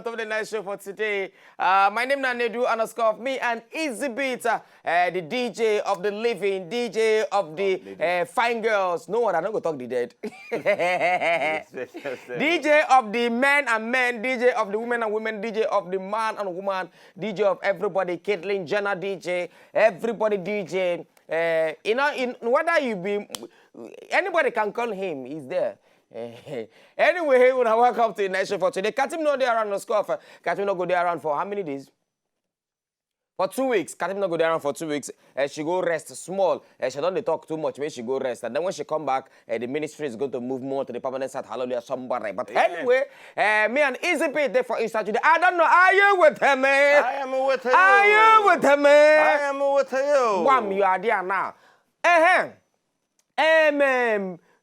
on top of the night show for today. My name is Nanedu _ me and Easy Beat, the DJ of the living, DJ of the fine girls. No one, I don't go talk the dead. DJ of the men and men, DJ of the women and women, DJ of the man and woman, DJ of everybody, Caitlyn Jenner DJ, everybody DJ. Whether you be, anybody can call him, he's there. Anyway, when I welcome to the nation for today, Katim no there around the score. Katim no go there around for how many days? For 2 weeks. Katim no go there around for 2 weeks. She go rest small. She don't talk too much. Maybe she go rest. And then when she come back, the ministry is going to move more to the permanent side. Hallelujah, somebody. But anyway, me and Easy Beat there for Insta today. I don't know. Are you with him, man? I am with you. Are you with him, man? I am with you. Wham, you are there now.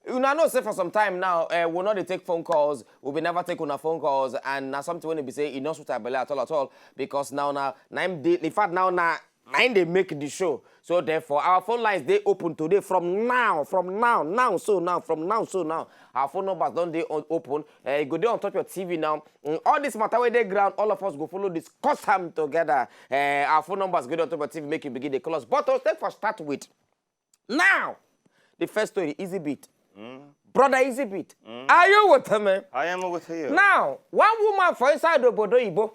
You know, say for some time now, we'll not take phone calls. We'll be never take on our phone calls. And now something when they be say, you know, what I believe at all. Because now, in fact, now, nine they make the show. So therefore, our phone lines, they open today from now. From now. Our phone numbers don't they open. You go there on top of your TV now. All this matter where they ground, all of us go follow this custom together. Our phone numbers go on top of your TV, make you begin the call us. But let's take for start with. Now, the first story, Easy Beat. Brother Easy Beat. Are you with him, man? I am with you. Now, one woman for inside the Obodo Igbo,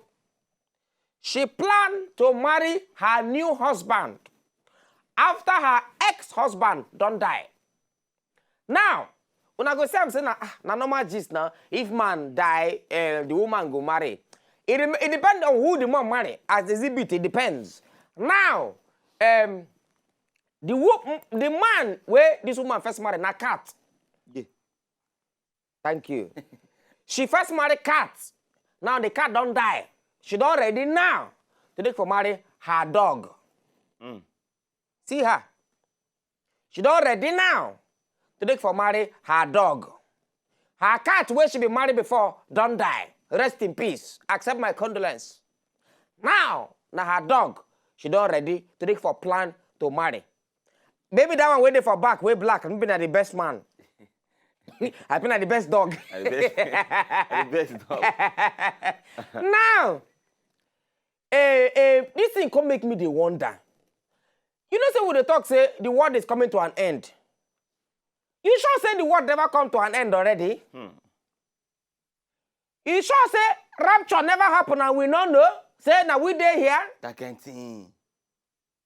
she planned to marry her new husband after her ex-husband don't die. Now, when I go say, I'm saying, na normal gist now, if man die, the woman go marry. It depends on who the man marry. As Easy Beat, it depends. Now, the man where this woman first married, na cat. Yeah. Thank you. She first married cat. Now the cat don't die. She don't ready now to take for marry her dog. See her. She don't ready now to take for marry her dog. Her cat where she be married before don't die. Rest in peace. Accept my condolence. Now her dog, she don't ready to take for plan to marry. Maybe that one waiting for back, way black, and maybe the best man. I been the best dog. The best dog. Now, this thing can make me the wonder. You know, say when they talk, say the world is coming to an end. You sure say the world never come to an end already? You sure say rapture never happen and we don't know? Say now we there here? That kind of thing.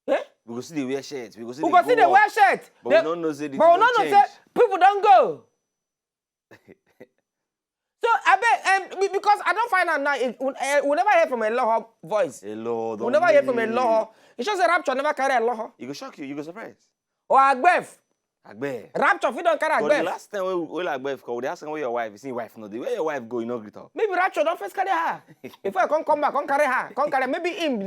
Eh? We go see the wear shirts. We go see the wear shirts. But we don't know say the but we don't know say people don't go. So I bet because I don't find out now. We never hear from a Eloho voice. Hello, we never hear from a Eloho. It shows a rapture never carry a Eloho. You go shock you. You go surprise. Or Agbef. Rapture if you don't carry Agbef. But the last time we Agbef call, they ask where your wife. You see wife no. Where your wife go, you know greet her. Maybe rapture don't first carry her. Before I come back, come carry her. Come carry maybe him.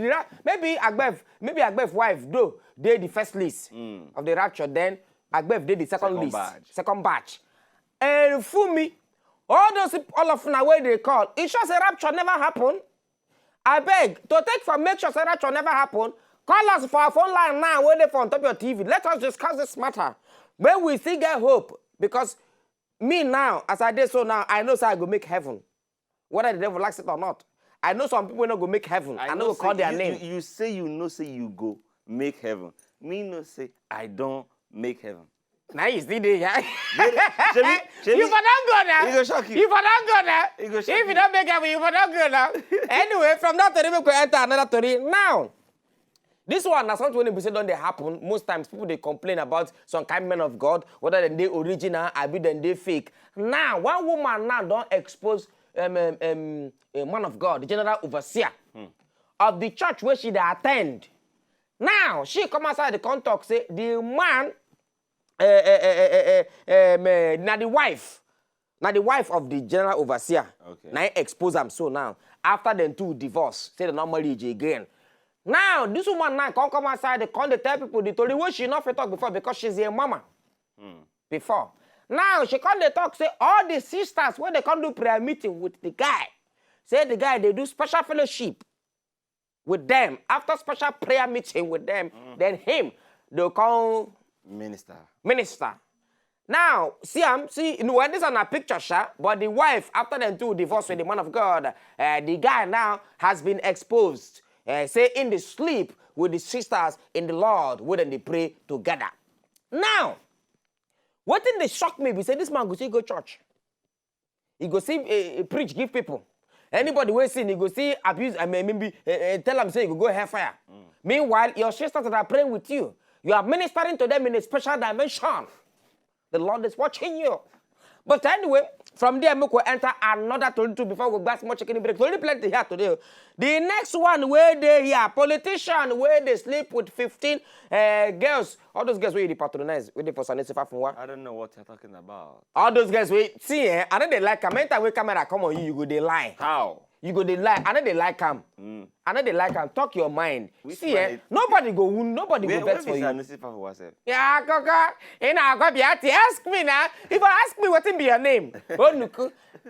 Maybe Agbef wife though. They the first list of the rapture. Then Agbef did the second batch. And for me, all of now where they call, it shows a rapture never happen. I beg to take for make sure a rapture never happen. Call us for our phone line now, where they for on top of your TV. Let us discuss this matter. When we still get hope, because me now, as I did so now, I know so I go make heaven, whether the devil likes it or not. I know some people not go make heaven. I know call their name. You say you go make heaven. Me no say I don't make heaven. Now you see there, yeah. You for don't go now. He go shock you. You for don't go now. If you don't make heaven, you for don't go now. Anyway, from that story, we go enter another story. Now, this one, now something when they don't they happen. Most times people they complain about some kind of men of God, whether they original, or be then they fake. Now, one woman now don't expose a man of God, the general overseer of the church where she they attend. Now, she come outside the contact say the man. Now the wife of the general overseer. Okay. Now expose them so now. After them two divorce, say they not marriage again. Now this woman now come outside, they tell people the story where she not talk before because she's a mama. Before. Now she come they talk, say all the sisters when they come do prayer meeting with the guy. Say the guy they do special fellowship with them. After special prayer meeting with them, then him they'll call Minister. Now, see, you know, when this is a picture shot, but the wife, after them two divorced with the man of God, the guy now has been exposed. Say in the sleep with the sisters in the Lord, wouldn't they pray together? Now, what thing they shock me, we say this man go see go church. He go see preach, give people. Anybody will sin, he go see abuse, maybe tell them say you go hellfire. Meanwhile, your sisters that are praying with you, you are ministering to them in a special dimension. The Lord is watching you. But anyway, from there, we will enter another 22 before we back more chicken break. Only plenty here today. The next one, where they here, politician, where they sleep with 15 girls. All those girls where they patronize, where they for Sanesi Fafunwa. I don't know what you're talking about. All those girls, wait, see, I know they like comment when camera come on you, you go they lie. How? You go they lie. I know they like him. I know they like him. Talk your mind. See, nobody go wound, nobody go vex for you. Yeah, Kaka. Ask me now. If I ask me what be your name.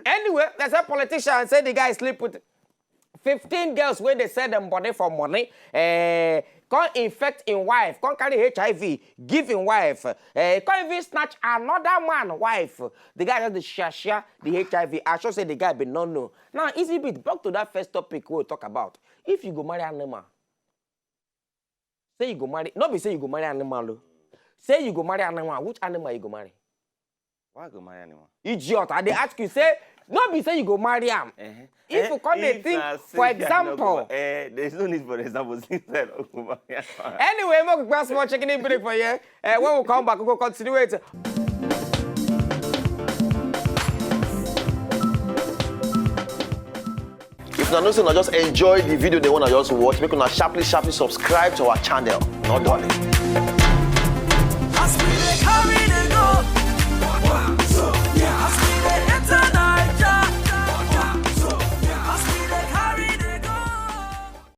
Anyway, there's a politician say the guy sleep with 15 girls where they sell them body for money. Can't infect in wife, can't carry HIV, give in wife, can't even snatch another man wife. The guy has the share the HIV. I should say the guy be no. Now, easy bit, back to that first topic we'll talk about. If you go marry an animal, say you go marry, not be say you go marry an animal. Say you go marry an animal, which animal you go marry? Why go marry animal? Idiot, I they ask you, say, not be say you go marry him. If you come and think, for example, there's no need for example. Anyway, we'll go small checking in break for you. When we come back, we'll continue it. If you know, just enjoy the video they want to just watch, make una sharply subscribe to our channel. Not done.